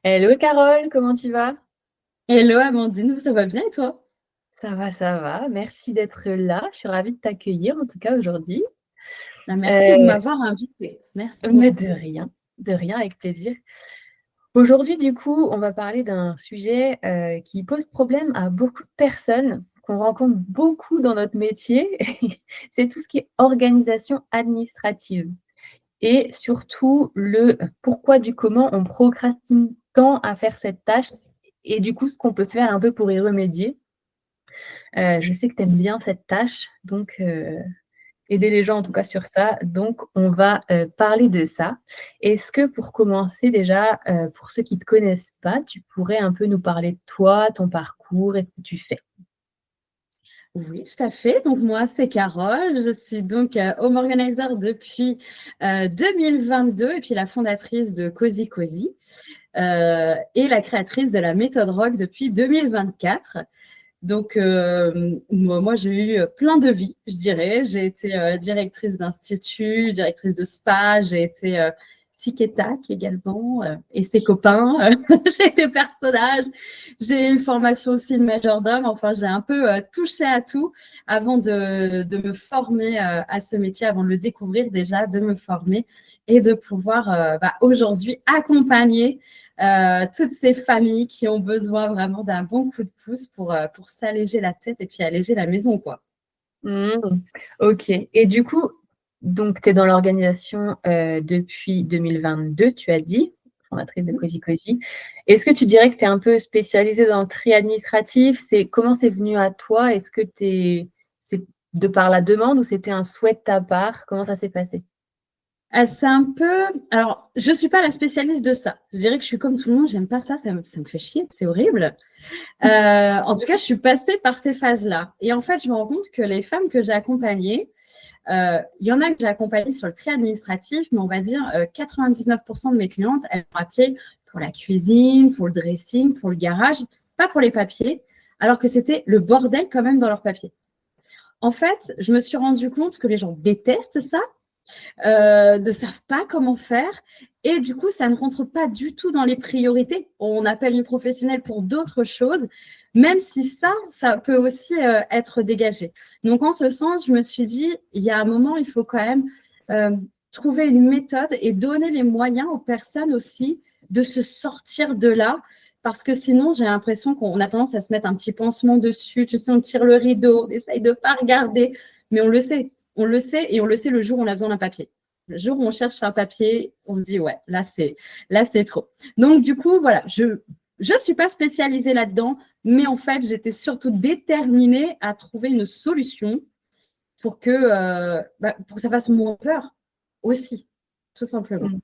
Hello Carole, comment tu vas? Hello Amandine, ça va bien et toi? Ça va. Merci d'être là. Je suis ravie de t'accueillir en tout cas aujourd'hui. Ah, merci de Euh, m'avoir invitée. Merci mais beaucoup. de rien, avec plaisir. Aujourd'hui, du coup, on va parler d'un sujet qui pose problème à beaucoup de personnes, qu'on rencontre beaucoup dans notre métier. C'est tout ce qui est organisation administrative et surtout le pourquoi du comment on procrastine tant à faire cette tâche et du coup ce qu'on peut faire un peu pour y remédier. Je sais que tu aimes bien cette tâche, donc aider les gens en tout cas sur ça. Donc, on va parler de ça. Est-ce que pour commencer déjà, pour ceux qui ne te connaissent pas, tu pourrais un peu nous parler de toi, ton parcours et ce que tu fais? Oui, tout à fait. Donc moi, c'est Carole. Je suis donc home organizer depuis 2022 et puis la fondatrice de Cozy Cozy et la créatrice de la méthode Rock depuis 2024. Donc, moi, j'ai eu plein de vies, je dirais. J'ai été directrice d'institut, directrice de spa, j'ai été tic et tac également, et ses copains. J'ai été personnage, j'ai eu une formation aussi de majordome. Enfin, j'ai un peu touché à tout avant de me former à ce métier, avant de le découvrir déjà, de me former et de pouvoir aujourd'hui accompagner toutes ces familles qui ont besoin vraiment d'un bon coup de pouce pour s'alléger la tête et puis alléger la maison, quoi. Mmh. OK. Et du coup, donc tu es dans l'organisation, depuis 2022, tu as dit, fondatrice de Cozy Cozy. Est-ce que tu dirais que tu es un peu spécialisée dans le tri administratif? Comment c'est venu à toi? Est-ce que c'est de par la demande ou c'était un souhait de ta part? Comment ça s'est passé? C'est un peu. Alors, je suis pas la spécialiste de ça. Je dirais que je suis comme tout le monde, j'aime pas ça, ça me fait chier, c'est horrible. En tout cas, je suis passée par ces phases-là. Et en fait, je me rends compte que les femmes que j'ai accompagnées, il y en a que j'ai accompagnées sur le tri administratif, mais on va dire 99% de mes clientes, elles m'ont appelé pour la cuisine, pour le dressing, pour le garage, pas pour les papiers, alors que c'était le bordel quand même dans leurs papiers. En fait, je me suis rendu compte que les gens détestent ça, ne savent pas comment faire. Et du coup, ça ne rentre pas du tout dans les priorités. On appelle une professionnelle pour d'autres choses, même si ça peut aussi être dégagé. Donc, en ce sens, je me suis dit, il y a un moment, il faut quand même euh, trouver une méthode et donner les moyens aux personnes aussi de se sortir de là. Parce que sinon, j'ai l'impression qu'on a tendance à se mettre un petit pansement dessus. Tu sais, on tire le rideau, on essaye de ne pas regarder. Mais on le sait, et on le sait le jour où on a besoin d'un papier. Le jour où on cherche un papier, on se dit ouais, là c'est trop. Donc du coup voilà, je suis pas spécialisée là-dedans, mais en fait j'étais surtout déterminée à trouver une solution pour que ça fasse moins peur aussi, tout simplement. Mmh.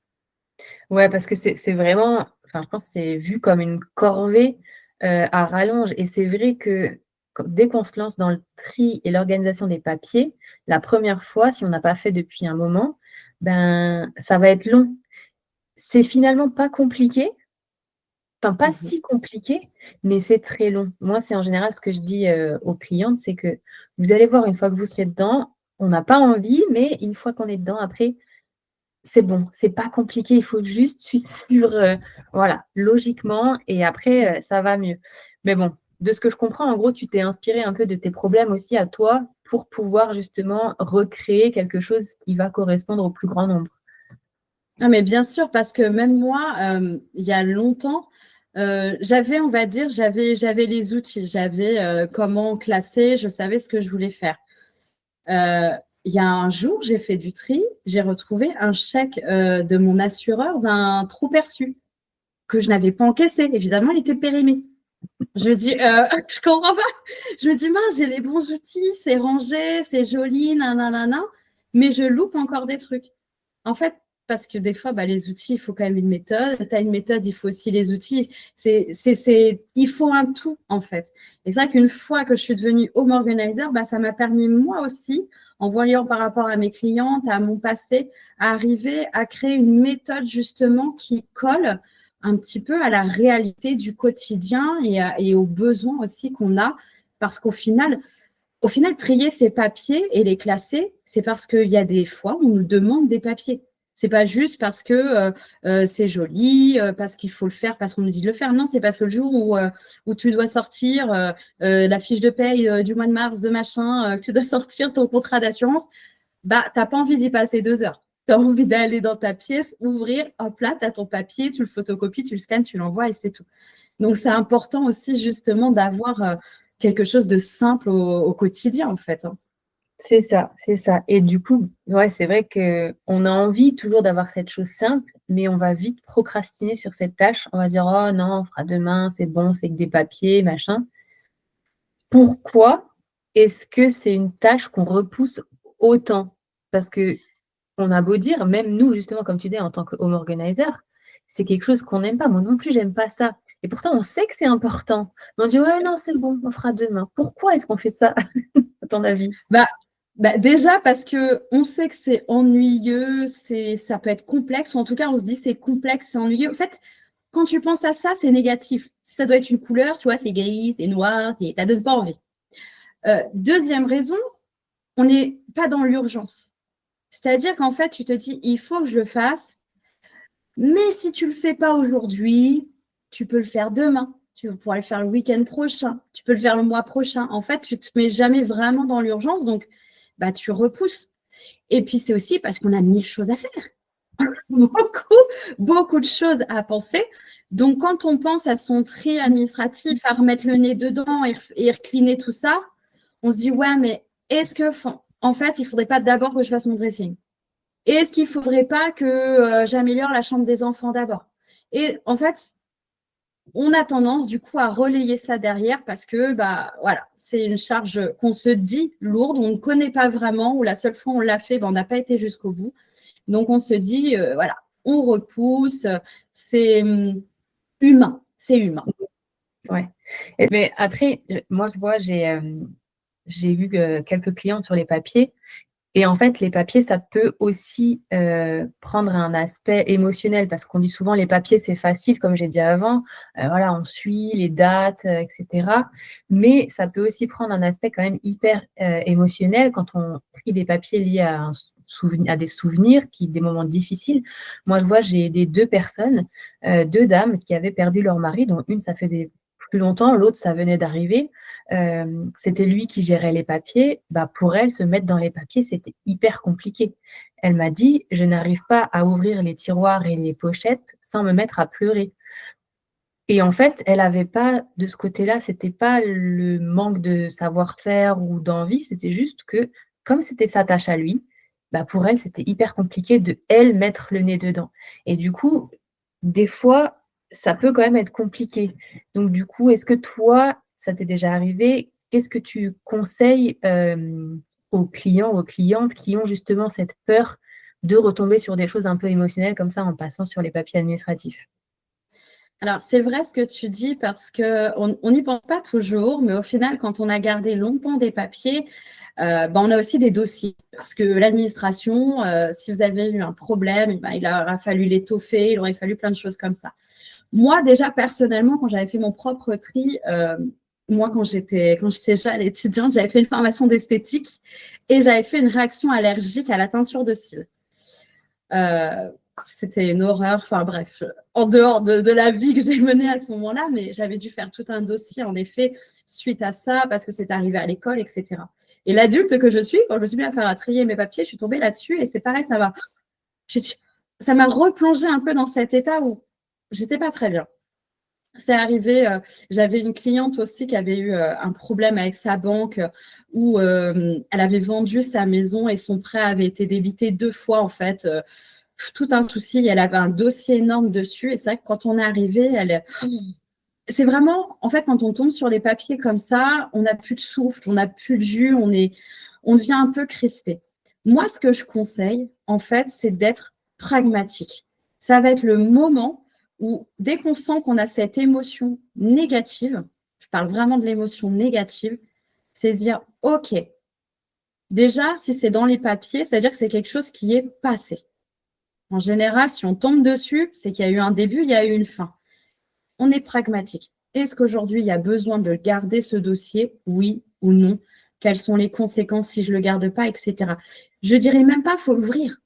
Ouais, parce que c'est vraiment, enfin, je pense que c'est vu comme une corvée, à rallonge et c'est vrai que dès qu'on se lance dans le tri et l'organisation des papiers, la première fois, si on n'a pas fait depuis un moment, ben, ça va être long. C'est finalement pas compliqué, enfin, pas Mhm. si compliqué, mais c'est très long. Moi, c'est en général ce que je dis, aux clientes, c'est que vous allez voir une fois que vous serez dedans, on n'a pas envie, mais une fois qu'on est dedans, après, c'est bon, c'est pas compliqué, il faut juste suivre, voilà, logiquement et après, ça va mieux. Mais bon, de ce que je comprends, en gros, tu t'es inspiré un peu de tes problèmes aussi à toi pour pouvoir justement recréer quelque chose qui va correspondre au plus grand nombre. Ah, mais bien sûr, parce que même moi, il y a longtemps, j'avais, on va dire, j'avais les outils, j'avais comment classer, je savais ce que je voulais faire. Euh, il y a un jour, j'ai fait du tri, j'ai retrouvé un chèque de mon assureur d'un trop perçu que je n'avais pas encaissé. Évidemment, il était périmé. Je me dis, je comprends pas. Je me dis, mince, j'ai les bons outils, c'est rangé, c'est joli, nanana, mais je loupe encore des trucs. En fait, parce que des fois, les outils, il faut quand même une méthode. Tu as une méthode, il faut aussi les outils. Il faut un tout, en fait. Et c'est vrai qu'une fois que je suis devenue home organizer, ça m'a permis, moi aussi, en voyant par rapport à mes clientes, à mon passé, à arriver à créer une méthode, justement, qui colle un petit peu à la réalité du quotidien et aux besoins aussi qu'on a. Parce qu'au final, trier ces papiers et les classer, c'est parce qu'il y a des fois où on nous demande des papiers. C'est pas juste parce que c'est joli, parce qu'il faut le faire, parce qu'on nous dit de le faire. Non, c'est parce que le jour où tu dois sortir la fiche de paye du mois de mars, de machin, que tu dois sortir ton contrat d'assurance, bah, tu n'as pas envie d'y passer 2 heures. Tu as envie d'aller dans ta pièce, ouvrir, hop là, tu as ton papier, tu le photocopies, tu le scannes, tu l'envoies et c'est tout. Donc, c'est important aussi justement d'avoir quelque chose de simple au quotidien, en fait. Hein. C'est ça, c'est ça. Et du coup, ouais, c'est vrai qu'on a envie toujours d'avoir cette chose simple, mais on va vite procrastiner sur cette tâche. On va dire: «Oh non, on fera demain, c'est bon, c'est que des papiers, machin». Pourquoi est-ce que c'est une tâche qu'on repousse autant? Parce qu'on a beau dire, même nous, justement, comme tu dis, en tant que home organizer, c'est quelque chose qu'on n'aime pas. Moi non plus, j'aime pas ça. Et pourtant, on sait que c'est important. Mais on dit: «Ouais, non, c'est bon, on fera demain». Pourquoi est-ce qu'on fait ça, à ton avis? Bah, déjà parce qu'on sait que c'est ennuyeux, ça peut être complexe, ou en tout cas, on se dit c'est complexe, c'est ennuyeux. En fait, quand tu penses à ça, c'est négatif. Si ça doit être une couleur, tu vois, c'est gris, c'est noir, ça ne donne pas envie. Deuxième raison, on n'est pas dans l'urgence. C'est-à-dire qu'en fait, tu te dis, il faut que je le fasse, mais si tu ne le fais pas aujourd'hui, tu peux le faire demain, tu pourras le faire le week-end prochain, tu peux le faire le mois prochain. En fait, tu ne te mets jamais vraiment dans l'urgence, donc bah, tu repousses. Et puis, c'est aussi parce qu'on a 1000 choses à faire. Beaucoup de choses à penser. Donc, quand on pense à son tri administratif, à remettre le nez dedans et recliner tout ça, on se dit, ouais, mais est-ce que, en fait, il ne faudrait pas d'abord que je fasse mon dressing? Est-ce qu'il ne faudrait pas que j'améliore la chambre des enfants d'abord? Et en fait, on a tendance du coup à relayer ça derrière parce que bah voilà, c'est une charge qu'on se dit lourde, on ne connaît pas vraiment, ou la seule fois où on l'a fait, on n'a pas été jusqu'au bout. Donc on se dit voilà, on repousse, c'est humain, c'est humain. Ouais. Mais après, moi, je vois, j'ai vu quelques clientes sur les papiers. Et en fait, les papiers, ça peut aussi prendre un aspect émotionnel parce qu'on dit souvent les papiers, c'est facile, comme j'ai dit avant. Voilà, on suit les dates, etc. Mais ça peut aussi prendre un aspect quand même hyper émotionnel quand on trie des papiers liés à à des souvenirs, des moments difficiles. Moi, je vois, j'ai aidé 2 personnes, 2 dames qui avaient perdu leur mari, dont une, ça faisait plus longtemps, l'autre, ça venait d'arriver. C'était lui qui gérait les papiers. Bah, pour elle, se mettre dans les papiers, c'était hyper compliqué. Elle m'a dit: «Je n'arrive pas à ouvrir les tiroirs et les pochettes sans me mettre à pleurer». Et en fait, elle avait pas de ce côté-là, c'était pas le manque de savoir-faire ou d'envie, c'était juste que, comme c'était sa tâche à lui, bah, pour elle, c'était hyper compliqué de, elle, mettre le nez dedans. Et du coup, des fois, ça peut quand même être compliqué. Donc du coup, est-ce que toi, ça t'est déjà arrivé? Qu'est-ce que tu conseilles, aux clients, aux clientes qui ont justement cette peur de retomber sur des choses un peu émotionnelles comme ça en passant sur les papiers administratifs? Alors, c'est vrai ce que tu dis parce qu'on n'y pense pas toujours, mais au final, quand on a gardé longtemps des papiers, on a aussi des dossiers. Parce que l'administration, si vous avez eu un problème, il aura fallu l'étoffer, il aurait fallu plein de choses comme ça. Moi, déjà, personnellement, quand j'avais fait mon propre tri, moi, quand j'étais jeune étudiante, j'avais fait une formation d'esthétique et j'avais fait une réaction allergique à la teinture de cils. C'était une horreur. Enfin bref, en dehors de la vie que j'ai menée à ce moment-là, mais j'avais dû faire tout un dossier, en effet, suite à ça, parce que c'est arrivé à l'école, etc. Et l'adulte que je suis, quand je me suis mis à faire à trier mes papiers, je suis tombée là-dessus et c'est pareil, ça m'a replongée un peu dans cet état où j'étais pas très bien. C'est arrivé, j'avais une cliente aussi qui avait eu un problème avec sa banque où elle avait vendu sa maison et son prêt avait été débité 2 fois en fait. Tout un souci, elle avait un dossier énorme dessus et c'est vrai que quand on est arrivé, c'est vraiment, en fait, quand on tombe sur les papiers comme ça, on n'a plus de souffle, on n'a plus de jus, on devient un peu crispé. Moi, ce que je conseille, en fait, c'est d'être pragmatique. Ça va être le moment où, dès qu'on sent qu'on a cette émotion négative, je parle vraiment de l'émotion négative, c'est de dire, OK, déjà, si c'est dans les papiers, ça veut dire que c'est quelque chose qui est passé. En général, si on tombe dessus, c'est qu'il y a eu un début, il y a eu une fin. On est pragmatique. Est-ce qu'aujourd'hui, il y a besoin de garder ce dossier? Oui ou non? Quelles sont les conséquences si je ne le garde pas, etc. Je ne dirais même pas qu'il faut l'ouvrir.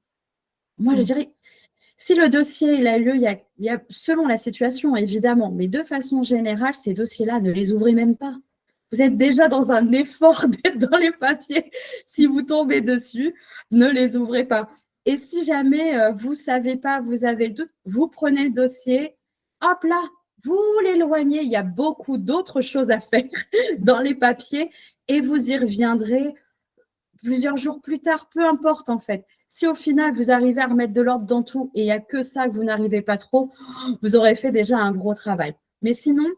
Moi, je dirais, Si le dossier il a lieu, il y a, selon la situation, évidemment, mais de façon générale, ces dossiers-là, ne les ouvrez même pas. Vous êtes déjà dans un effort d'être dans les papiers. Si vous tombez dessus, ne les ouvrez pas. Et si jamais vous ne savez pas, vous avez le doute, vous prenez le dossier, hop là, vous l'éloignez. Il y a beaucoup d'autres choses à faire dans les papiers et vous y reviendrez plusieurs jours plus tard, peu importe en fait. Si au final, vous arrivez à remettre de l'ordre dans tout et il n'y a que ça que vous n'arrivez pas trop, vous aurez fait déjà un gros travail. Mais sinon,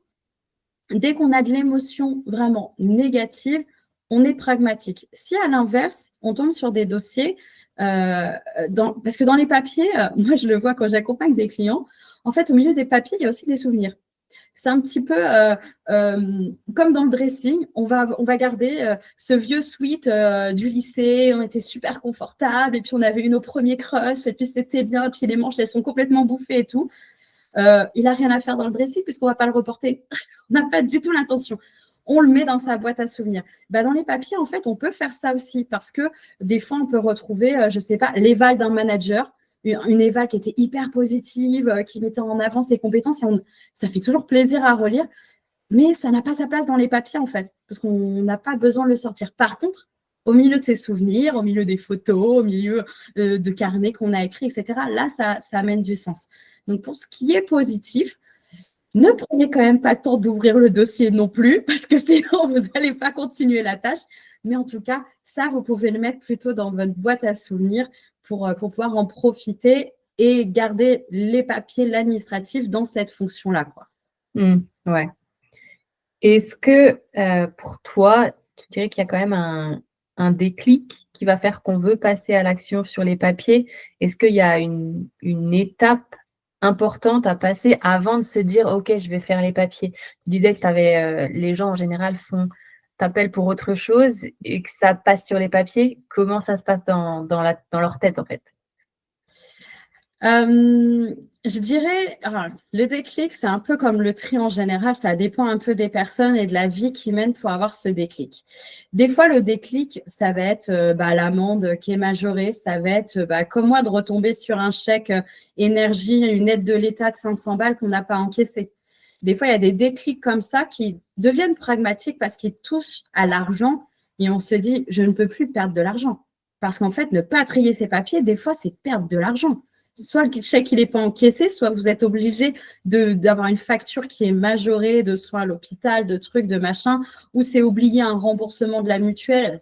dès qu'on a de l'émotion vraiment négative, on est pragmatique. Si à l'inverse, on tombe sur des dossiers, parce que dans les papiers, moi je le vois quand j'accompagne des clients, en fait au milieu des papiers, il y a aussi des souvenirs. C'est un petit peu comme dans le dressing, on va garder ce vieux sweat du lycée, on était super confortable, et puis on avait eu nos premiers crushs, et puis c'était bien, et puis les manches, elles sont complètement bouffées et tout. Il n'a rien à faire dans le dressing puisqu'on ne va pas le reporter. On n'a pas du tout l'intention. On le met dans sa boîte à souvenirs. Bah, dans les papiers, en fait, on peut faire ça aussi parce que des fois, on peut retrouver, je ne sais pas, l'éval d'un manager, une éval qui était hyper positive, qui mettait en avant ses compétences. Et ça fait toujours plaisir à relire, mais ça n'a pas sa place dans les papiers, en fait, parce qu'on n'a pas besoin de le sortir. Par contre, au milieu de ses souvenirs, au milieu des photos, au milieu de carnets qu'on a écrits, etc., là, ça amène du sens. Donc, pour ce qui est positif, ne prenez quand même pas le temps d'ouvrir le dossier non plus, parce que sinon, vous n'allez pas continuer la tâche. Mais en tout cas, ça, vous pouvez le mettre plutôt dans votre boîte à souvenirs pour pouvoir en profiter et garder les papiers, l'administratif dans cette fonction-là, quoi. Ouais. Est-ce que pour toi, tu dirais qu'il y a quand même un déclic qui va faire qu'on veut passer à l'action sur les papiers? Est-ce qu'il y a une étape importante à passer avant de se dire OK, je vais faire les papiers? Tu disais que les gens en général t'appellent pour autre chose et que ça passe sur les papiers. Comment ça se passe dans leur tête en fait? Je dirais, alors, le déclic, c'est un peu comme le tri en général, ça dépend un peu des personnes et de la vie qu'ils mènent pour avoir ce déclic. Des fois, le déclic, ça va être l'amende qui est majorée, ça va être comme moi de retomber sur un chèque énergie, une aide de l'État de 500 balles qu'on n'a pas encaissé. Des fois, il y a des déclics comme ça qui deviennent pragmatiques parce qu'ils touchent à l'argent et on se dit, je ne peux plus perdre de l'argent. Parce qu'en fait, ne pas trier ses papiers, des fois, c'est perdre de l'argent. Soit le chèque il n'est pas encaissé, soit vous êtes obligé d'avoir une facture qui est majorée de soins à l'hôpital, de trucs, de machin, ou c'est oublié un remboursement de la mutuelle.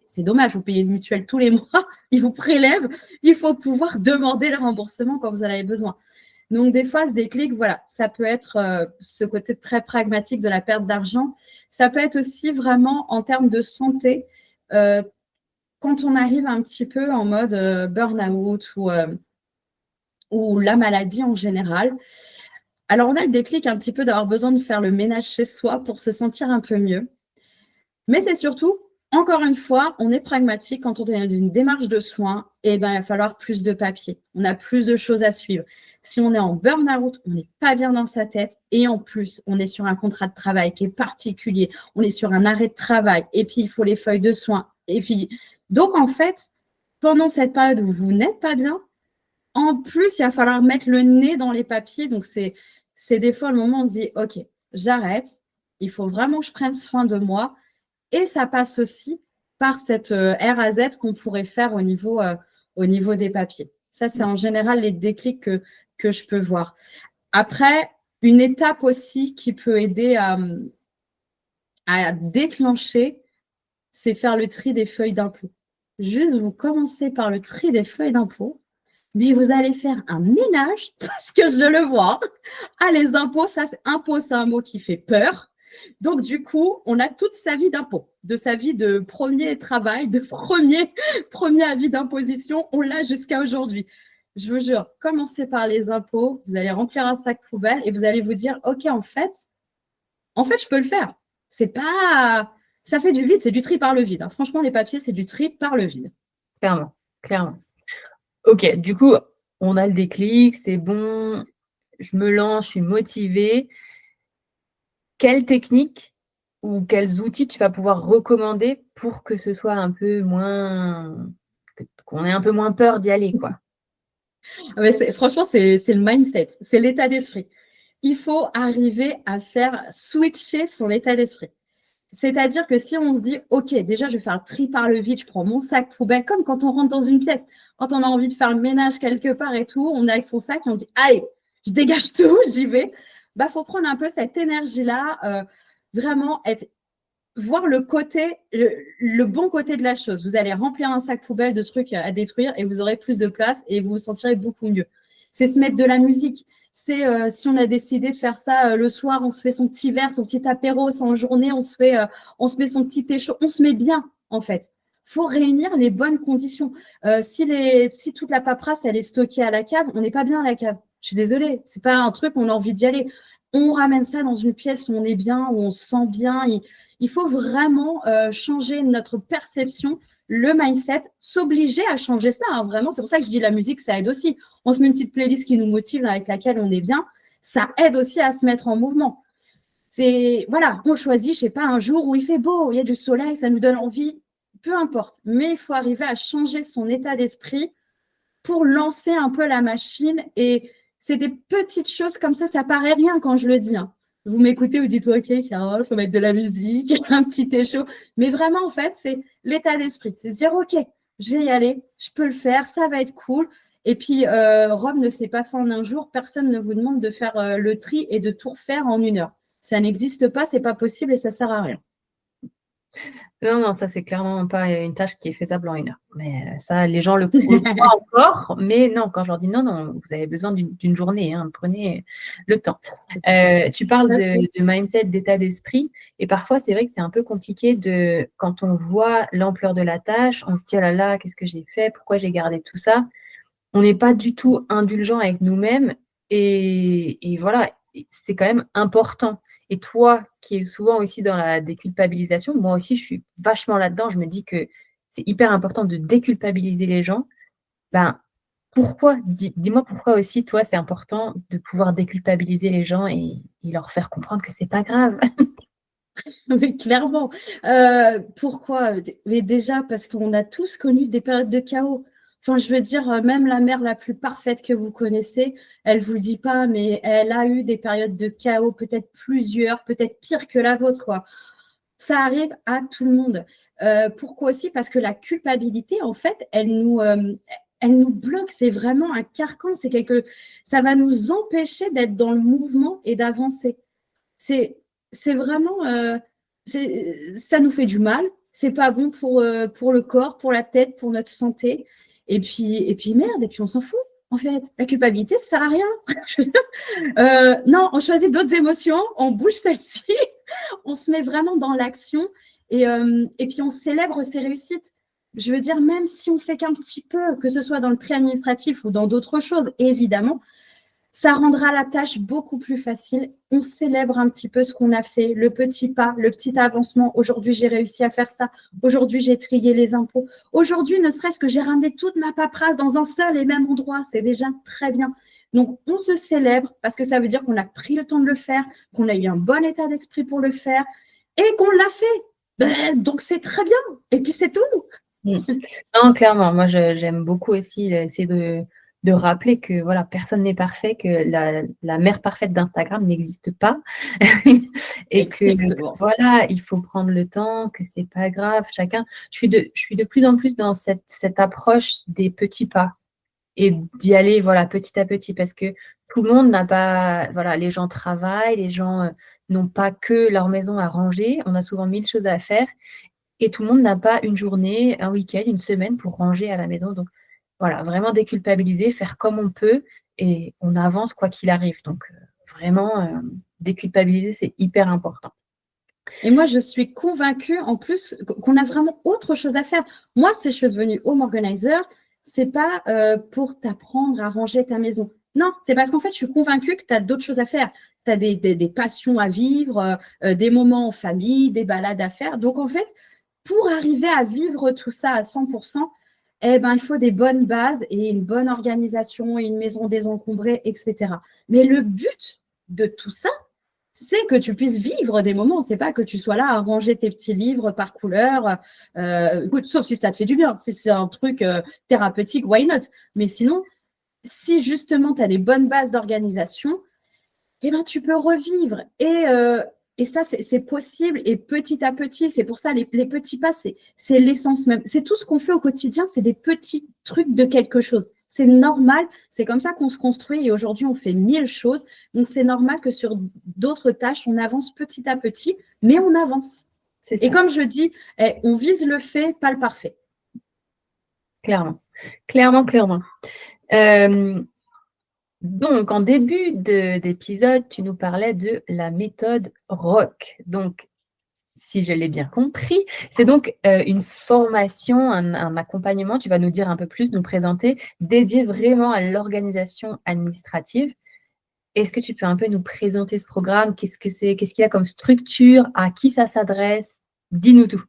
C'est dommage, vous payez une mutuelle tous les mois, ils vous prélèvent, il faut pouvoir demander le remboursement quand vous en avez besoin. Donc, des fois, ce déclic, voilà, ça peut être ce côté très pragmatique de la perte d'argent. Ça peut être aussi vraiment en termes de santé, quand on arrive un petit peu en mode burn-out ou la maladie en général. Alors, on a le déclic un petit peu d'avoir besoin de faire le ménage chez soi pour se sentir un peu mieux. Mais c'est surtout, encore une fois, on est pragmatique quand on est dans une démarche de soins, et ben, il va falloir plus de papier. On a plus de choses à suivre. Si on est en burn-out, on n'est pas bien dans sa tête. Et en plus, on est sur un contrat de travail qui est particulier. On est sur un arrêt de travail. Et puis, il faut les feuilles de soins. Et puis, donc, en fait, pendant cette période où vous n'êtes pas bien, en plus, il va falloir mettre le nez dans les papiers. Donc, c'est des fois le moment où on se dit, OK, j'arrête. Il faut vraiment que je prenne soin de moi. Et ça passe aussi par cette R à Z qu'on pourrait faire au niveau des papiers. Ça, c'est en général les déclics que je peux voir. Après, une étape aussi qui peut aider à déclencher, c'est faire le tri des feuilles d'impôt. Juste, vous commencez par le tri des feuilles d'impôt, mais vous allez faire un ménage, parce que je le vois. Ah, les impôts, impôt, c'est un mot qui fait peur. Donc, du coup, on a toute sa vie d'impôt, de sa vie de premier travail, de premier avis d'imposition, on l'a jusqu'à aujourd'hui. Je vous jure, commencez par les impôts, vous allez remplir un sac poubelle et vous allez vous dire, OK, en fait, je peux le faire. C'est pas… Ça fait du vide, c'est du tri par le vide. Franchement, les papiers, c'est du tri par le vide. Clairement, clairement. OK, du coup, on a le déclic, c'est bon, je me lance, je suis motivée. Quelle technique ou quels outils tu vas pouvoir recommander pour que ce soit un peu moins qu'on ait un peu moins peur d'y aller, quoi? Franchement, c'est le mindset, c'est l'état d'esprit. Il faut arriver à faire switcher son état d'esprit. C'est-à-dire que si on se dit, OK, déjà, je vais faire un tri par le vide, je prends mon sac poubelle, comme quand on rentre dans une pièce, quand on a envie de faire le ménage quelque part et tout, on est avec son sac et on dit, allez, je dégage tout, j'y vais. Bah, faut prendre un peu cette énergie-là, vraiment voir le bon côté de la chose. Vous allez remplir un sac poubelle de trucs à détruire et vous aurez plus de place et vous vous sentirez beaucoup mieux. C'est se mettre de la musique. C'est si on a décidé de faire ça le soir, on se fait son petit verre, son petit apéro, en journée, on se met son petit thé chaud, on se met bien en fait. Faut réunir les bonnes conditions. Si toute la paperasse elle est stockée à la cave, on n'est pas bien à la cave. Je suis désolée, c'est pas un truc on a envie d'y aller. On ramène ça dans une pièce où on est bien, où on se sent bien. Il faut vraiment changer notre perception, le mindset, s'obliger à changer ça. Hein, vraiment, c'est pour ça que je dis la musique, ça aide aussi. On se met une petite playlist qui nous motive, avec laquelle on est bien. Ça aide aussi à se mettre en mouvement. Voilà, on choisit, je sais pas, un jour où il fait beau, il y a du soleil, ça nous donne envie, peu importe. Mais il faut arriver à changer son état d'esprit pour lancer un peu la machine. Et c'est des petites choses comme ça paraît rien quand je le dis. Hein. Vous m'écoutez, vous dites, OK, Carole, il faut mettre de la musique, un petit thé chaud. Mais vraiment, en fait, c'est l'état d'esprit. C'est se dire, OK, je vais y aller, je peux le faire, ça va être cool. Et puis, Rome ne s'est pas fait en un jour. Personne ne vous demande de faire le tri et de tout refaire en 1 heure. Ça n'existe pas, c'est pas possible et ça sert à rien. Non, ça, c'est clairement pas une tâche qui est faisable en 1 heure. Mais ça, les gens le croient encore. Mais non, quand je leur dis non, vous avez besoin d'une journée. Hein, prenez le temps. Tu parles de mindset, d'état d'esprit. Et parfois, c'est vrai que c'est un peu compliqué quand on voit l'ampleur de la tâche, on se dit, oh là là, qu'est-ce que j'ai fait? Pourquoi j'ai gardé tout ça? On n'est pas du tout indulgent avec nous-mêmes. Et voilà, c'est quand même important. Et toi, qui es souvent aussi dans la déculpabilisation, moi aussi, je suis vachement là-dedans. Je me dis que c'est hyper important de déculpabiliser les gens. Ben, pourquoi? Dis-moi pourquoi aussi, toi, c'est important de pouvoir déculpabiliser les gens et leur faire comprendre que c'est pas grave. Oui, clairement. Pourquoi? Mais déjà, parce qu'on a tous connu des périodes de chaos. Enfin, je veux dire, même la mère la plus parfaite que vous connaissez, elle vous dit pas, mais elle a eu des périodes de chaos, peut-être plusieurs, peut-être pire que la vôtre, quoi. Ça arrive à tout le monde. Pourquoi aussi? Parce que la culpabilité, en fait, elle nous bloque. C'est vraiment un carcan. Ça va nous empêcher d'être dans le mouvement et d'avancer. C'est vraiment, ça nous fait du mal. C'est pas bon pour le corps, pour la tête, pour notre santé. Et puis merde, et puis on s'en fout. En fait, la culpabilité, ça sert à rien. Non, on choisit d'autres émotions, on bouge celle-ci, on se met vraiment dans l'action et puis on célèbre ses réussites. Je veux dire, même si on fait qu'un petit peu, que ce soit dans le tri administratif ou dans d'autres choses, évidemment, ça rendra la tâche beaucoup plus facile. On célèbre un petit peu ce qu'on a fait, le petit pas, le petit avancement. Aujourd'hui, j'ai réussi à faire ça. Aujourd'hui, j'ai trié les impôts. Aujourd'hui, ne serait-ce que j'ai ramené toute ma paperasse dans un seul et même endroit. C'est déjà très bien. Donc, on se célèbre parce que ça veut dire qu'on a pris le temps de le faire, qu'on a eu un bon état d'esprit pour le faire et qu'on l'a fait. Donc, c'est très bien. Et puis, c'est tout. Non, clairement, moi j'aime beaucoup aussi essayer de rappeler que voilà, personne n'est parfait, que la mère parfaite d'Instagram n'existe pas et que voilà, il faut prendre le temps, que c'est pas grave, chacun. Je suis de plus en plus dans cette approche des petits pas et d'y aller voilà petit à petit parce que tout le monde n'a pas voilà, les gens travaillent, les gens n'ont pas que leur maison à ranger, on a souvent 1000 choses à faire. Et tout le monde n'a pas une journée, un week-end, une semaine pour ranger à la maison. Donc voilà, vraiment déculpabiliser, faire comme on peut et on avance quoi qu'il arrive. Donc vraiment, déculpabiliser, c'est hyper important. Et moi, je suis convaincue en plus qu'on a vraiment autre chose à faire. Moi, si je suis devenue home organizer, c'est pas pour t'apprendre à ranger ta maison. Non, c'est parce qu'en fait, je suis convaincue que tu as d'autres choses à faire. Tu as des passions à vivre, des moments en famille, des balades à faire. Donc, en fait, pour arriver à vivre tout ça à 100%, eh ben, il faut des bonnes bases et une bonne organisation et une maison désencombrée, etc. Mais le but de tout ça, c'est que tu puisses vivre des moments. C'est pas que tu sois là à ranger tes petits livres par couleur. Écoute, sauf si ça te fait du bien. Si c'est un truc thérapeutique, why not? Mais sinon, si justement tu as les bonnes bases d'organisation, eh ben, tu peux revivre. Et ça, c'est possible. Et petit à petit, c'est pour ça, les petits pas, c'est l'essence même. C'est tout ce qu'on fait au quotidien, c'est des petits trucs de quelque chose. C'est normal, c'est comme ça qu'on se construit. Et aujourd'hui, on fait 1000 choses. Donc, c'est normal que sur d'autres tâches, on avance petit à petit, mais on avance. Et ça. comme je dis, on vise le fait, pas le parfait. Clairement. Clairement. Donc, en début d'épisode, tu nous parlais de la méthode ROC. Donc, si je l'ai bien compris, c'est donc une formation, un accompagnement, tu vas nous dire un peu plus, nous présenter, dédié vraiment à l'organisation administrative. Est-ce que tu peux un peu nous présenter ce programme? Qu'est-ce que c'est? Qu'est-ce qu'il y a comme structure? À qui ça s'adresse? Dis-nous tout.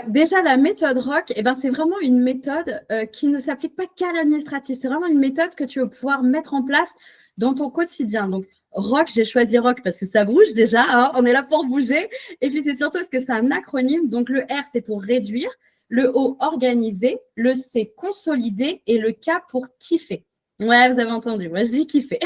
Déjà, la méthode ROC, c'est vraiment une méthode qui ne s'applique pas qu'à l'administratif. C'est vraiment une méthode que tu vas pouvoir mettre en place dans ton quotidien. Donc, ROC, j'ai choisi ROC parce que ça bouge déjà, hein, on est là pour bouger. Et puis, c'est surtout parce que c'est un acronyme. Donc, le R, c'est pour réduire, le O, organiser, le C, consolider et le K pour kiffer. Ouais, vous avez entendu, moi je dis kiffer.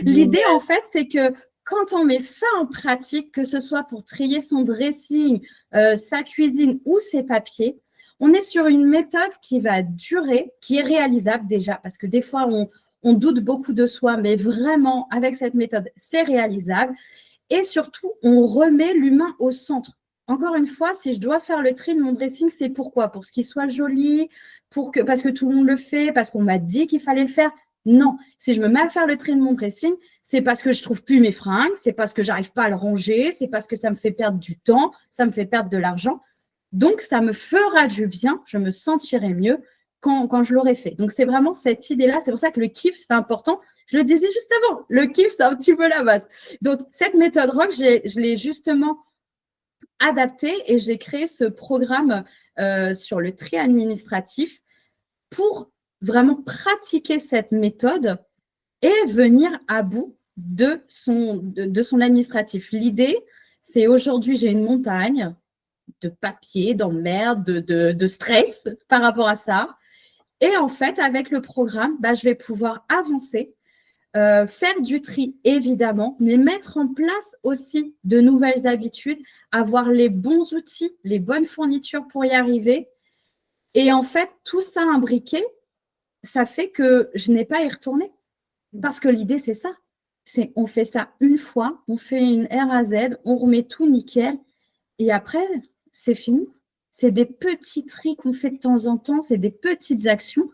L'idée, en fait, c'est que quand on met ça en pratique, que ce soit pour trier son dressing, sa cuisine ou ses papiers, on est sur une méthode qui va durer, qui est réalisable déjà, parce que des fois, on doute beaucoup de soi, mais vraiment, avec cette méthode, c'est réalisable. Et surtout, on remet l'humain au centre. Encore une fois, si je dois faire le tri de mon dressing, c'est pourquoi? Pour ce qu'il soit joli, parce que tout le monde le fait, parce qu'on m'a dit qu'il fallait le faire. Non, si je me mets à faire le tri de mon dressing, c'est parce que je trouve plus mes fringues, c'est parce que j'arrive pas à le ranger, c'est parce que ça me fait perdre du temps, ça me fait perdre de l'argent. Donc, ça me fera du bien, je me sentirai mieux quand je l'aurai fait. Donc, c'est vraiment cette idée-là. C'est pour ça que le kiff, c'est important. Je le disais juste avant, le kiff, c'est un petit peu la base. Donc, cette méthode ROC, je l'ai justement adaptée et j'ai créé ce programme sur le tri administratif pour vraiment pratiquer cette méthode et venir à bout de son administratif. L'idée, c'est aujourd'hui, j'ai une montagne de papier, d'emmerde, de stress par rapport à ça. Et en fait, avec le programme, je vais pouvoir avancer, faire du tri, évidemment, mais mettre en place aussi de nouvelles habitudes, avoir les bons outils, les bonnes fournitures pour y arriver. Et en fait, tout ça imbriqué, ça fait que je n'ai pas à y retourner. Parce que l'idée, c'est ça. On fait ça une fois, on fait une R à Z, on remet tout nickel, et après, c'est fini. C'est des petits tris qu'on fait de temps en temps, c'est des petites actions,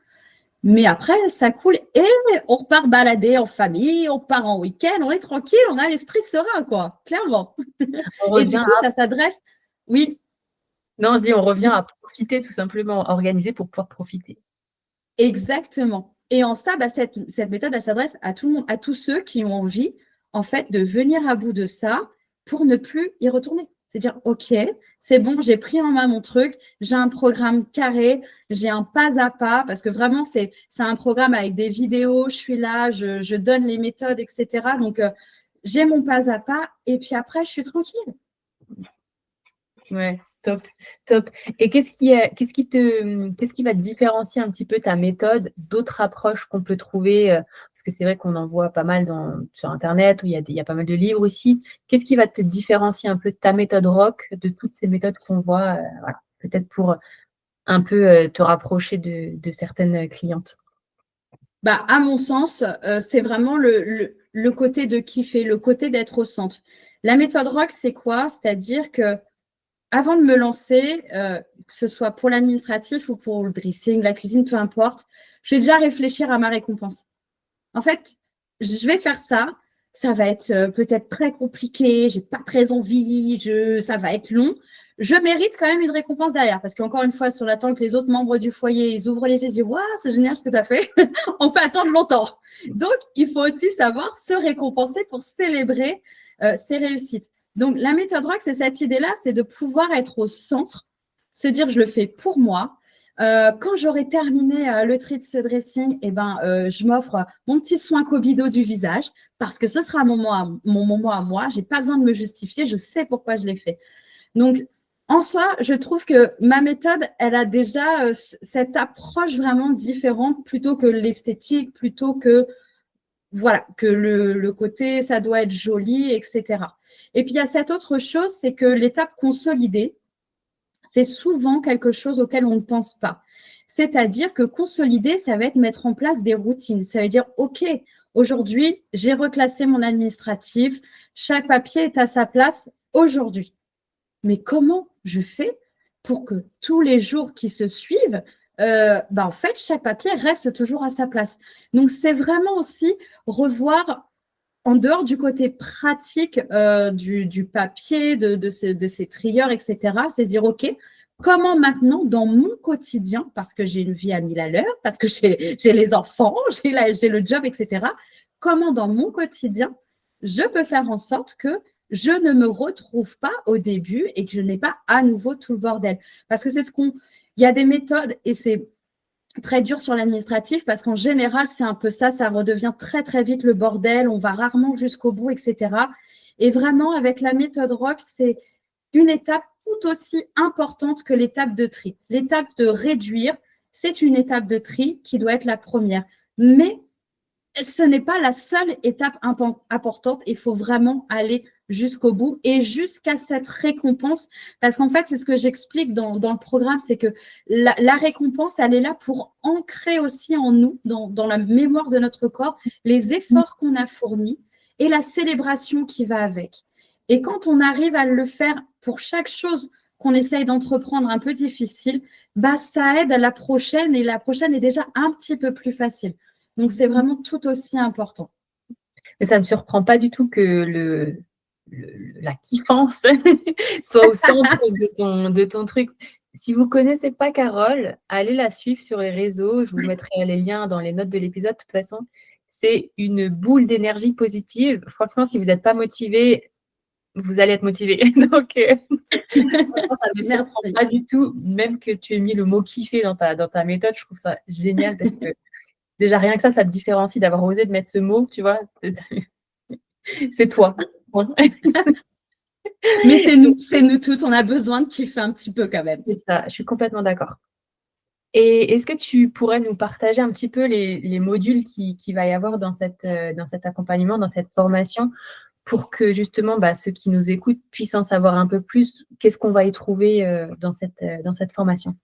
mais après, ça coule et on repart balader en famille, on part en week-end, on est tranquille, on a l'esprit serein, quoi, clairement. Et du coup, ça s'adresse… Oui. Non, je dis, on revient à profiter tout simplement, organiser pour pouvoir profiter. Exactement. Et en ça, cette méthode, elle s'adresse à tout le monde, à tous ceux qui ont envie, en fait, de venir à bout de ça pour ne plus y retourner. C'est-à-dire, OK, c'est bon, j'ai pris en main mon truc, j'ai un programme carré, j'ai un pas à pas, parce que vraiment, c'est un programme avec des vidéos, je suis là, je donne les méthodes, etc. Donc, j'ai mon pas à pas, et puis après, je suis tranquille. Ouais, top. Et qu'est-ce qui va te différencier un petit peu ta méthode d'autres approches qu'on peut trouver, parce que c'est vrai qu'on en voit pas mal sur Internet, où il y a pas mal de livres aussi. Qu'est-ce qui va te différencier un peu de ta méthode ROC de toutes ces méthodes qu'on voit, voilà, peut-être pour un peu te rapprocher de certaines clientes? À mon sens, c'est vraiment le côté de kiffer, le côté d'être au centre. La méthode ROC, c'est quoi? C'est-à-dire que avant de me lancer, que ce soit pour l'administratif ou pour le dressing, la cuisine, peu importe, je vais déjà réfléchir à ma récompense. En fait, je vais faire ça. Ça va être peut-être très compliqué, j'ai pas très envie, ça va être long. Je mérite quand même une récompense derrière, parce qu'encore une fois, si on attend que les autres membres du foyer ils ouvrent les yeux et disent « Waouh, c'est génial ce que tu as fait », on peut attendre longtemps. Donc, il faut aussi savoir se récompenser pour célébrer ses réussites. Donc, la méthode ROC, c'est cette idée-là, c'est de pouvoir être au centre, se dire « je le fais pour moi ». Quand j'aurai terminé le tri de ce dressing, je m'offre mon petit soin Cobido du visage parce que ce sera mon moment à moi. Je n'ai pas besoin de me justifier, je sais pourquoi je l'ai fait. Donc, En soi, je trouve que ma méthode, elle a déjà cette approche vraiment différente plutôt que l'esthétique, plutôt que voilà, que le côté, ça doit être joli, etc. Et puis, il y a cette autre chose, c'est que l'étape consolidée, c'est souvent quelque chose auquel on ne pense pas. C'est-à-dire que consolider, ça va être mettre en place des routines. Ça veut dire, OK, aujourd'hui, j'ai reclassé mon administratif, chaque papier est à sa place aujourd'hui. Mais comment je fais pour que tous les jours qui se suivent, en fait, chaque papier reste toujours à sa place. Donc, c'est vraiment aussi revoir, en dehors du côté pratique du papier, de ces trieurs, etc., c'est dire, OK, comment maintenant, dans mon quotidien, parce que j'ai une vie à 1000 à l'heure, parce que j'ai les enfants, j'ai le job, etc., comment dans mon quotidien, je peux faire en sorte que je ne me retrouve pas au début et que je n'ai pas à nouveau tout le bordel. Parce que c'est ce qu'on… Il y a des méthodes et c'est très dur sur l'administratif parce qu'en général, c'est un peu ça, ça redevient très, très vite le bordel, on va rarement jusqu'au bout, etc. Et vraiment, avec la méthode ROC, c'est une étape tout aussi importante que l'étape de tri. L'étape de réduire, c'est une étape de tri qui doit être la première. Mais ce n'est pas la seule étape importante. Il faut vraiment aller jusqu'au bout et jusqu'à cette récompense. Parce qu'en fait, c'est ce que j'explique dans le programme, c'est que la récompense, elle est là pour ancrer aussi en nous, dans la mémoire de notre corps, les efforts qu'on a fournis et la célébration qui va avec. Et quand on arrive à le faire pour chaque chose qu'on essaye d'entreprendre un peu difficile, ça aide à la prochaine et la prochaine est déjà un petit peu plus facile. Donc, c'est vraiment tout aussi important. Mais ça ne me surprend pas du tout que la kiffance soit au centre de ton truc. Si vous ne connaissez pas Carole, allez la suivre sur les réseaux. Je vous mettrai les liens dans les notes de l'épisode. De toute façon, c'est une boule d'énergie positive. Franchement, si vous n'êtes pas motivé, vous allez être motivé. Donc, ça ne me surprend pas du tout, même que tu aies mis le mot kiffer dans ta méthode. Je trouve ça génial parce que déjà, rien que ça te différencie d'avoir osé de mettre ce mot, tu vois. C'est toi. Mais c'est nous toutes, on a besoin de kiffer un petit peu quand même. C'est ça, je suis complètement d'accord. Et est-ce que tu pourrais nous partager un petit peu les modules qu'il va y avoir dans cet accompagnement, dans cette formation, pour que justement ceux qui nous écoutent puissent en savoir un peu plus, qu'est-ce qu'on va y trouver dans cette formation?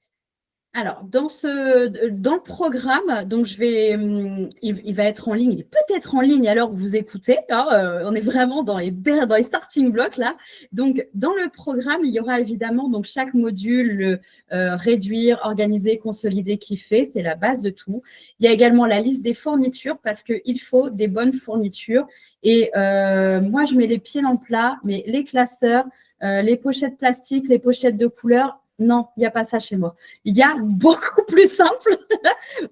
Alors, dans le programme, donc il va être en ligne, il est peut-être en ligne alors que vous écoutez, hein, on est vraiment dans les starting blocks là. Donc, dans le programme, il y aura évidemment donc chaque module, réduire, organiser, consolider, kiffer, c'est la base de tout. Il y a également la liste des fournitures parce qu'il faut des bonnes fournitures. Et moi, je mets les pieds dans le plat, mais les classeurs, les pochettes plastiques, les pochettes de couleur, non, il n'y a pas ça chez moi. Il y a beaucoup plus simple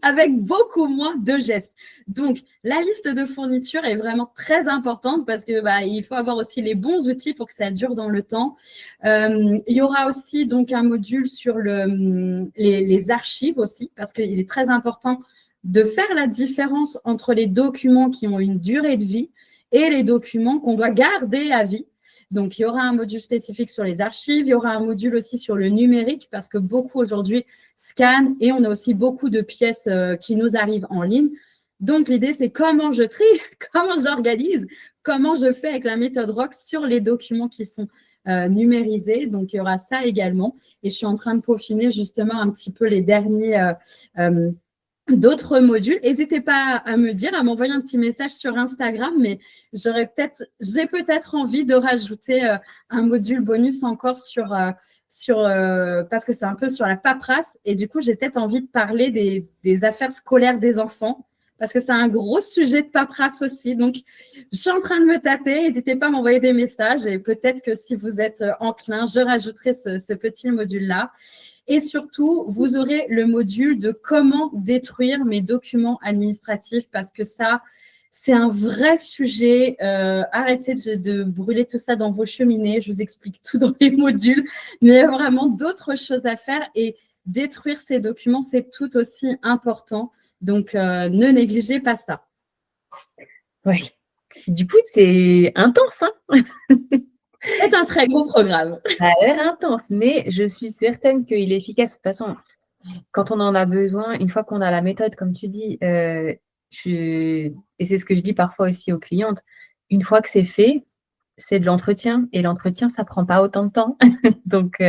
avec beaucoup moins de gestes. Donc, la liste de fournitures est vraiment très importante parce que il faut avoir aussi les bons outils pour que ça dure dans le temps. Il y aura aussi donc un module sur les archives aussi parce qu'il est très important de faire la différence entre les documents qui ont une durée de vie et les documents qu'on doit garder à vie. Donc, il y aura un module spécifique sur les archives, il y aura un module aussi sur le numérique parce que beaucoup aujourd'hui scannent et on a aussi beaucoup de pièces qui nous arrivent en ligne. Donc, l'idée, c'est comment je trie, comment j'organise, comment je fais avec la méthode ROC sur les documents qui sont numérisés. Donc, il y aura ça également. Et je suis en train de peaufiner justement un petit peu les derniers d'autres modules. N'hésitez pas à me dire, à m'envoyer un petit message sur Instagram, mais j'ai peut-être envie de rajouter un module bonus encore parce que c'est un peu sur la paperasse et du coup, j'ai peut-être envie de parler des affaires scolaires des enfants parce que c'est un gros sujet de paperasse aussi. Donc, je suis en train de me tâter. N'hésitez pas à m'envoyer des messages et peut-être que si vous êtes enclin, je rajouterai ce petit module-là. Et surtout, vous aurez le module de comment détruire mes documents administratifs parce que ça, c'est un vrai sujet. Arrêtez de brûler tout ça dans vos cheminées. Je vous explique tout dans les modules. Mais il y a vraiment d'autres choses à faire et détruire ces documents, c'est tout aussi important. Donc, ne négligez pas ça. Oui. Du coup, c'est intense, hein. C'est un très gros programme. Ça a l'air intense, mais je suis certaine qu'il est efficace. De toute façon, quand on en a besoin, une fois qu'on a la méthode, comme tu dis, et c'est ce que je dis parfois aussi aux clientes, une fois que c'est fait, c'est de l'entretien. Et l'entretien, ça prend pas autant de temps. Donc,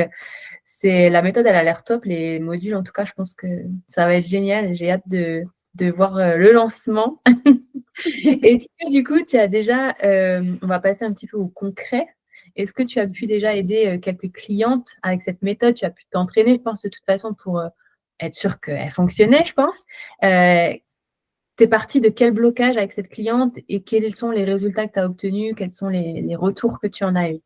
c'est la méthode, elle a l'air top. Les modules, en tout cas, je pense que ça va être génial. J'ai hâte de voir le lancement. Est-ce que du coup, tu as déjà, on va passer un petit peu au concret. Est-ce que tu as pu déjà aider quelques clientes avec cette méthode? Tu as pu t'entraîner, je pense, de toute façon, pour être sûr qu'elle fonctionnait, je pense. Tu es partie de quel blocage avec cette cliente et quels sont les résultats que tu as obtenus? Quels sont les retours que tu en as eu?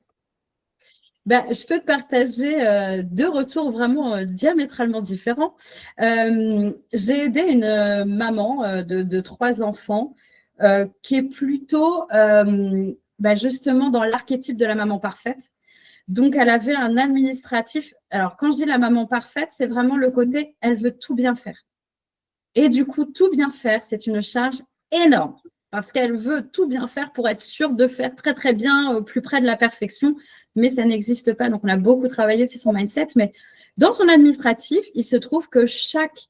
Ben, je peux te partager deux retours vraiment diamétralement différents. J'ai aidé une maman de trois enfants qui est plutôt ben, justement dans l'archétype de la maman parfaite. Donc, elle avait un administratif. Alors, quand je dis la maman parfaite, c'est vraiment le côté, elle veut tout bien faire. Et du coup, tout bien faire, c'est une charge énorme parce qu'elle veut tout bien faire pour être sûre de faire très, très bien au plus près de la perfection. Mais ça n'existe pas. Donc, on a beaucoup travaillé aussi son mindset. Mais dans son administratif, il se trouve que chaque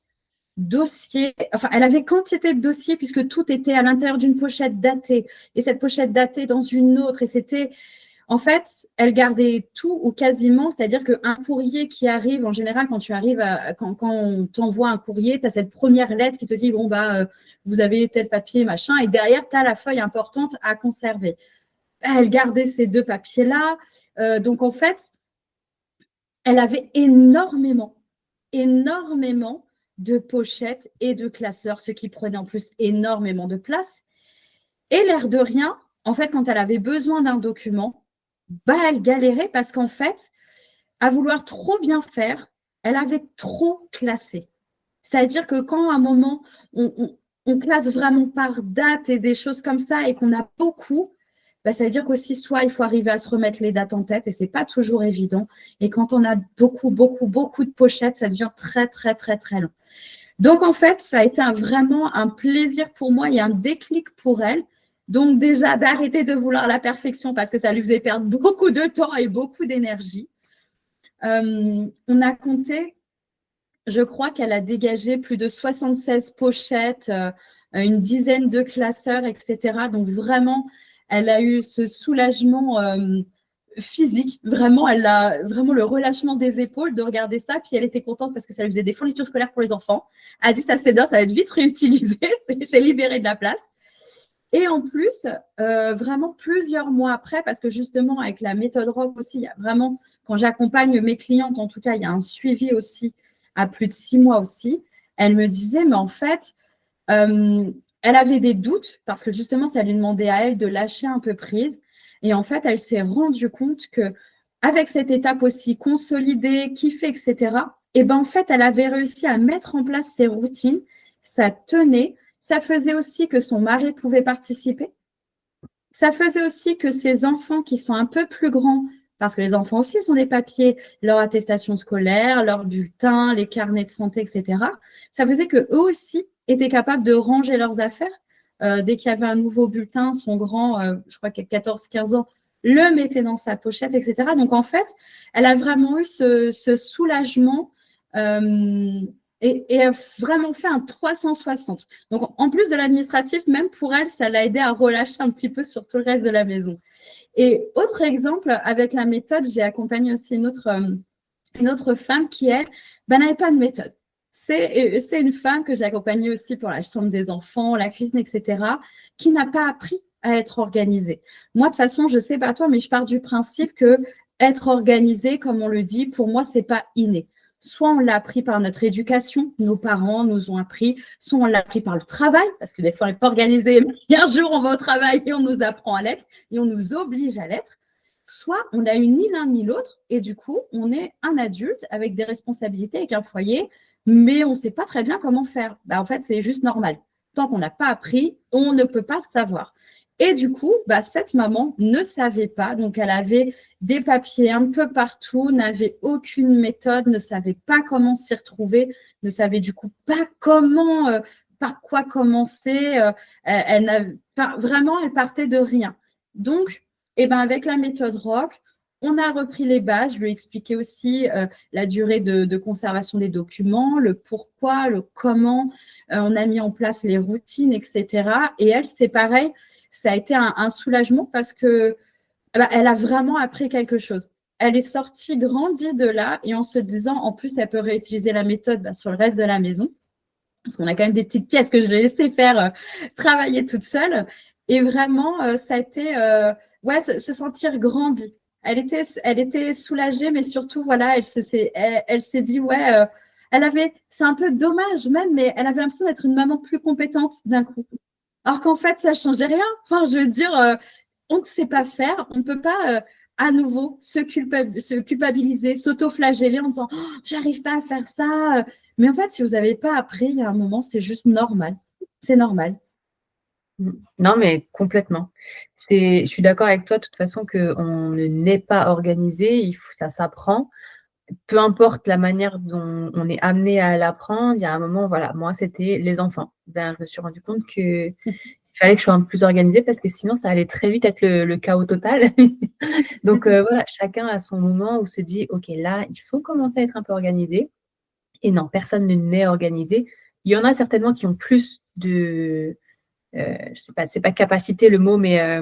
dossier, enfin, elle avait quantité de dossiers puisque tout était à l'intérieur d'une pochette datée et cette pochette datée dans une autre. Et c'était, en fait, elle gardait tout ou quasiment, c'est-à-dire qu'un courrier qui arrive, en général, quand tu arrives, quand on t'envoie un courrier, tu as cette première lettre qui te dit, bon, bah, vous avez tel papier, machin, et derrière, tu as la feuille importante à conserver. Elle gardait ces deux papiers-là. Donc, en fait, elle avait énormément de pochettes et de classeurs, ce qui prenait en plus énormément de place. Et l'air de rien, en fait, quand elle avait besoin d'un document, bah, elle galérait parce qu'en fait, à vouloir trop bien faire, elle avait trop classé. C'est-à-dire que quand à un moment, on classe vraiment par date et des choses comme ça et qu'on a beaucoup, bah, ça veut dire qu'aussi, soit il faut arriver à se remettre les dates en tête et ce n'est pas toujours évident. Et quand on a beaucoup de pochettes, ça devient très, très, très, très long. Donc, en fait, ça a été vraiment un plaisir pour moi et un déclic pour elle. Donc, déjà, d'arrêter de vouloir la perfection parce que ça lui faisait perdre beaucoup de temps et beaucoup d'énergie. On a compté, je crois qu'elle a dégagé plus de 76 pochettes, une dizaine de classeurs, etc. Donc, vraiment, elle a eu ce soulagement physique. Vraiment, elle a vraiment le relâchement des épaules de regarder ça. Puis, elle était contente parce que ça lui faisait des fournitures scolaires pour les enfants. Elle a dit, ça, c'est bien, ça va être vite réutilisé. J'ai libéré de la place. Et en plus, vraiment plusieurs mois après, parce que justement, avec la méthode ROC aussi, il y a vraiment, quand j'accompagne mes clientes, en tout cas, il y a un suivi aussi à plus de 6 mois aussi. Elle me disait, mais en fait, elle avait des doutes parce que justement, ça lui demandait à elle de lâcher un peu prise. Et en fait, elle s'est rendue compte que avec cette étape aussi consolidée, kiffée, etc., et ben en fait, elle avait réussi à mettre en place ses routines. Ça tenait. Ça faisait aussi que son mari pouvait participer. Ça faisait aussi que ses enfants qui sont un peu plus grands, parce que les enfants aussi ont des papiers, leur attestation scolaire, leurs bulletins, les carnets de santé, etc. Ça faisait qu'eux aussi étaient capables de ranger leurs affaires. Dès qu'il y avait un nouveau bulletin, son grand, je crois qu'il a 14-15 ans, le mettait dans sa pochette, etc. Donc, en fait, elle a vraiment eu ce soulagement et a vraiment fait un 360. Donc, en plus de l'administratif, même pour elle, ça l'a aidé à relâcher un petit peu sur tout le reste de la maison. Et autre exemple, avec la méthode, j'ai accompagné aussi une autre femme qui, elle, n'avait pas de méthode. C'est une femme que j'ai accompagnée aussi pour la chambre des enfants, la cuisine, etc., qui n'a pas appris à être organisée. Moi, de toute façon, je ne sais pas toi, mais je pars du principe que être organisé, comme on le dit, pour moi, ce n'est pas inné. Soit on l'a appris par notre éducation, nos parents nous ont appris, soit on l'a appris par le travail, parce que des fois, on n'est pas organisé, mais un jour, on va au travail et on nous apprend à l'être, et on nous oblige à l'être. Soit on n'a eu ni l'un ni l'autre, et du coup, on est un adulte avec des responsabilités, avec un foyer, mais on ne sait pas très bien comment faire. En fait, c'est juste normal. Tant qu'on n'a pas appris, on ne peut pas savoir. Et du coup, cette maman ne savait pas. Donc, elle avait des papiers un peu partout, n'avait aucune méthode, ne savait pas comment s'y retrouver, ne savait du coup pas comment, par quoi commencer. Vraiment, elle partait de rien. Donc, avec la méthode ROC, On a repris les bases, je lui ai expliqué aussi la durée de conservation des documents, le pourquoi, le comment, on a mis en place les routines, etc. Et elle, c'est pareil, ça a été un soulagement parce que elle a vraiment appris quelque chose. Elle est sortie grandie de là et en se disant, en plus, elle peut réutiliser la méthode sur le reste de la maison. Parce qu'on a quand même des petites pièces que je l'ai laissé faire travailler toute seule. Et vraiment, ça a été se sentir grandie. Elle était soulagée, mais surtout, voilà, elle s'est dit, c'est un peu dommage même, mais elle avait l'impression d'être une maman plus compétente d'un coup. Alors qu'en fait, ça ne changeait rien. Enfin, je veux dire, on ne sait pas faire, on ne peut pas à nouveau se culpabiliser, s'auto-flageller en disant j'arrive pas à faire ça. Mais en fait, si vous n'avez pas appris, il y a un moment, c'est juste normal. C'est normal. Non, mais complètement. Je suis d'accord avec toi, de toute façon, qu'on ne n'est pas organisé, ça s'apprend. Peu importe la manière dont on est amené à l'apprendre, il y a un moment, voilà, moi, c'était les enfants. Je me suis rendu compte qu'il fallait que je sois un peu plus organisée parce que sinon, ça allait très vite être le chaos total. Donc, voilà, chacun a son moment où se dit, OK, là, il faut commencer à être un peu organisé. Et non, personne ne n'est organisé. Il y en a certainement qui ont plus de, je sais pas, c'est pas capacité le mot, mais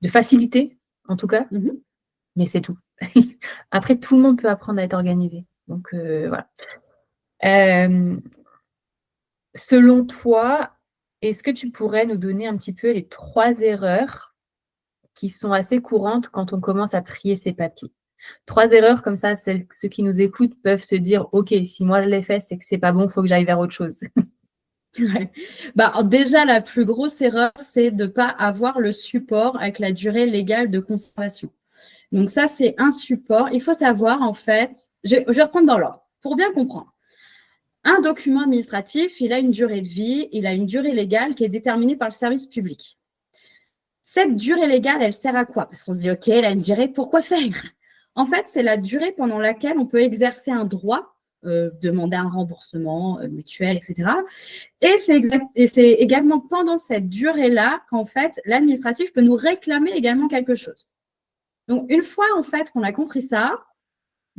de facilité, en tout cas. Mais c'est tout. Après, tout le monde peut apprendre à être organisé. Donc, voilà. Selon toi, est-ce que tu pourrais nous donner un petit peu les 3 erreurs qui sont assez courantes quand on commence à trier ses papiers? 3 erreurs comme ça, ceux qui nous écoutent peuvent se dire « Ok, si moi je l'ai fait, c'est que c'est pas bon, il faut que j'aille vers autre chose. » Ouais. Déjà, la plus grosse erreur, c'est de ne pas avoir le support avec la durée légale de conservation. Donc ça, c'est un support. Il faut savoir, en fait, je vais reprendre dans l'ordre pour bien comprendre. Un document administratif, il a une durée de vie, il a une durée légale qui est déterminée par le service public. Cette durée légale, elle sert à quoi? Parce qu'on se dit, OK, elle a une durée, pourquoi faire? En fait, c'est la durée pendant laquelle on peut exercer un droit, demander un remboursement mutuel, etc. Et c'est également pendant cette durée-là qu'en fait, l'administratif peut nous réclamer également quelque chose. Donc, une fois, en fait, qu'on a compris ça,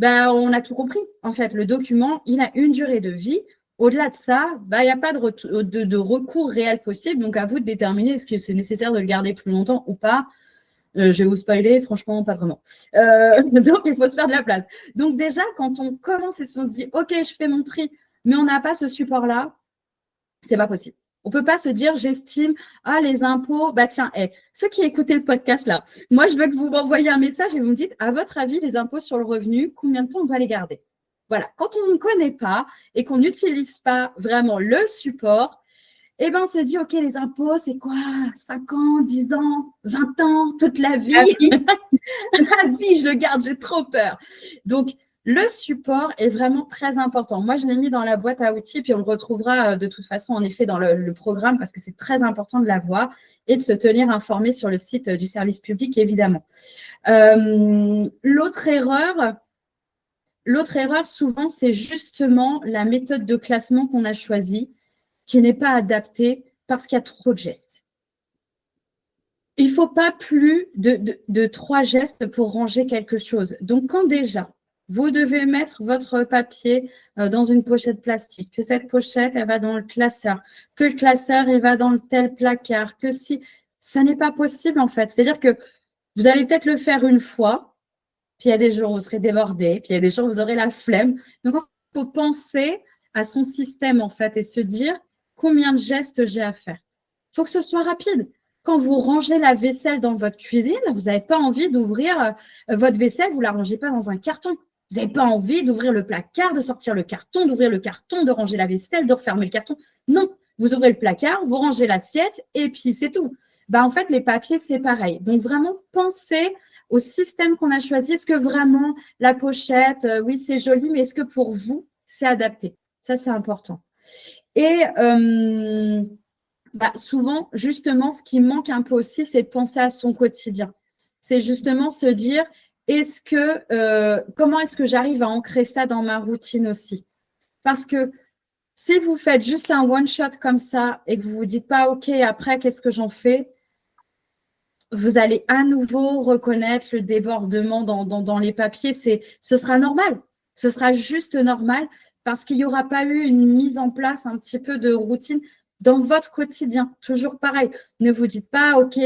on a tout compris. En fait, le document, il a une durée de vie. Au-delà de ça, il n'y a pas de recours réel possible. Donc, à vous de déterminer est-ce que c'est nécessaire de le garder plus longtemps ou pas. Je vais vous spoiler, franchement, pas vraiment. Donc, il faut se faire de la place. Donc, déjà, quand on commence et si on se dit, OK, je fais mon tri, mais on n'a pas ce support-là, c'est pas possible. On peut pas se dire, j'estime, les impôts, tiens, ceux qui écoutaient le podcast là, moi, je veux que vous m'envoyiez un message et vous me dites, à votre avis, les impôts sur le revenu, combien de temps on doit les garder? Voilà. Quand on ne connaît pas et qu'on n'utilise pas vraiment le support, on se dit, OK, les impôts, c'est quoi? 5 ans, 10 ans, 20 ans, toute la vie? La vie, je le garde, j'ai trop peur. Donc, le support est vraiment très important. Moi, je l'ai mis dans la boîte à outils, puis on le retrouvera de toute façon, en effet, dans le programme, parce que c'est très important de l'avoir et de se tenir informé sur le site du service public, évidemment. L'autre erreur, souvent, c'est justement la méthode de classement qu'on a choisie, qui n'est pas adaptée parce qu'il y a trop de gestes. Il ne faut pas plus de 3 gestes pour ranger quelque chose. Donc, quand déjà, vous devez mettre votre papier dans une pochette plastique, que cette pochette, elle va dans le classeur, que le classeur, il va dans le tel placard, que si, ça n'est pas possible en fait. C'est-à-dire que vous allez peut-être le faire une fois, puis il y a des jours où vous serez débordé, puis il y a des jours où vous aurez la flemme. Donc, il faut penser à son système en fait et se dire combien de gestes j'ai à faire. Il faut que ce soit rapide. Quand vous rangez la vaisselle dans votre cuisine, vous n'avez pas envie d'ouvrir votre vaisselle, vous ne la rangez pas dans un carton. Vous n'avez pas envie d'ouvrir le placard, de sortir le carton, d'ouvrir le carton, de ranger la vaisselle, de refermer le carton. Non, vous ouvrez le placard, vous rangez l'assiette et puis c'est tout. En fait, les papiers, c'est pareil. Donc, vraiment, pensez au système qu'on a choisi. Est-ce que vraiment la pochette, oui, c'est joli, mais est-ce que pour vous, c'est adapté? Ça, c'est important. Et souvent, justement, ce qui manque un peu aussi, c'est de penser à son quotidien. C'est justement se dire, comment est-ce que j'arrive à ancrer ça dans ma routine aussi? Parce que si vous faites juste un one-shot comme ça et que vous ne vous dites pas, OK, après, qu'est-ce que j'en fais? vous allez à nouveau reconnaître le débordement dans les papiers. Ce sera normal. Ce sera juste normal parce qu'il n'y aura pas eu une mise en place un petit peu de routine dans votre quotidien. Toujours pareil. Ne vous dites pas, OK,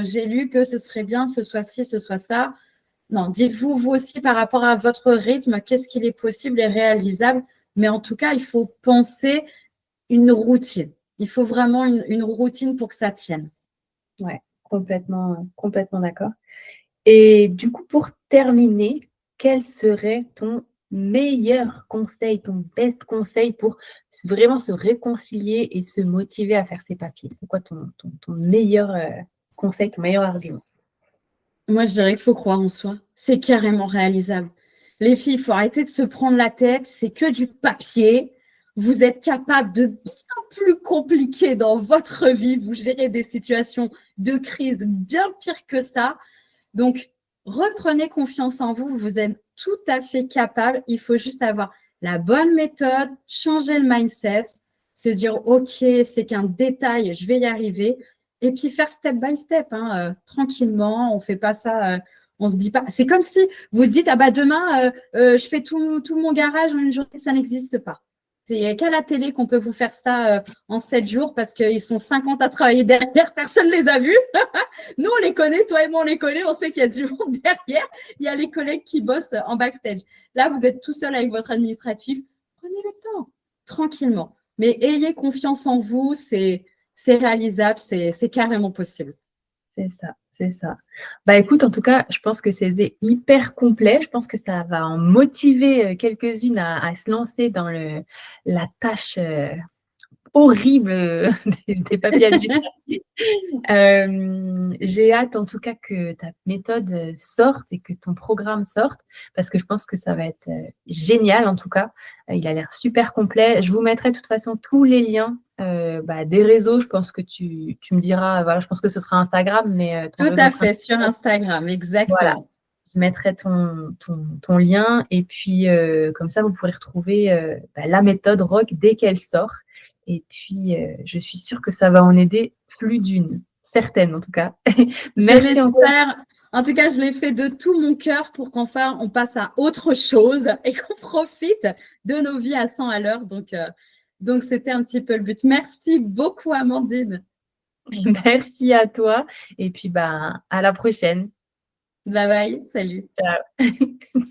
j'ai lu que ce serait bien, ce soit ci, ce soit ça. Non, dites-vous, vous aussi, par rapport à votre rythme, qu'est-ce qu'il est possible et réalisable. Mais en tout cas, il faut penser une routine. Il faut vraiment une routine pour que ça tienne. Ouais, complètement d'accord. Et du coup, pour terminer, quel serait ton meilleur conseil, ton best conseil pour vraiment se réconcilier et se motiver à faire ses papiers? C'est quoi ton meilleur conseil, ton meilleur argument? Moi, je dirais qu'il faut croire en soi. C'est carrément réalisable. Les filles, il faut arrêter de se prendre la tête. C'est que du papier. Vous êtes capable de bien plus compliqué dans votre vie. Vous gérez des situations de crise bien pires que ça. Donc, reprenez confiance en vous. Vous êtes tout à fait capable. Il faut juste avoir la bonne méthode, changer le mindset, se dire, OK, c'est qu'un détail, je vais y arriver. Et puis faire step by step, hein, tranquillement. On ne fait pas ça, on ne se dit pas. C'est comme si vous dites, ah bah demain, je fais tout mon garage en une journée, ça n'existe pas. C'est qu'à la télé qu'on peut vous faire ça en 7 jours parce qu'ils sont 50 à travailler derrière, personne ne les a vus. Nous, on les connaît, toi et moi, on les connaît, on sait qu'il y a du monde derrière. Il y a les collègues qui bossent en backstage. Là, vous êtes tout seul avec votre administratif. Prenez le temps, tranquillement. Mais ayez confiance en vous, c'est réalisable, c'est carrément possible. C'est ça, c'est ça. Bah écoute, en tout cas, je pense que c'était hyper complet. Je pense que ça va en motiver quelques-unes à se lancer dans la tâche horrible des papiers administratifs. J'ai hâte en tout cas que ta méthode sorte et que ton programme sorte parce que je pense que ça va être génial en tout cas. Il a l'air super complet. Je vous mettrai de toute façon tous les liens des réseaux. Je pense que tu me diras, voilà, je pense que ce sera Instagram, mais ton Tout réseau à fait, principal. sur Instagram, Voilà, exactement. je mettrai ton lien et puis comme ça, vous pourrez retrouver la méthode ROC dès qu'elle sort. Et puis, je suis sûre que ça va en aider plus d'une, certaine en tout cas. Je Merci encore. l'espère. En tout cas, je l'ai fait de tout mon cœur pour qu'enfin on passe à autre chose et qu'on profite de nos vies à 100 à l'heure. Donc, c'était un petit peu le but. Merci beaucoup, Amandine. Merci à toi. Et puis, à la prochaine. Bye bye. Salut. Ciao.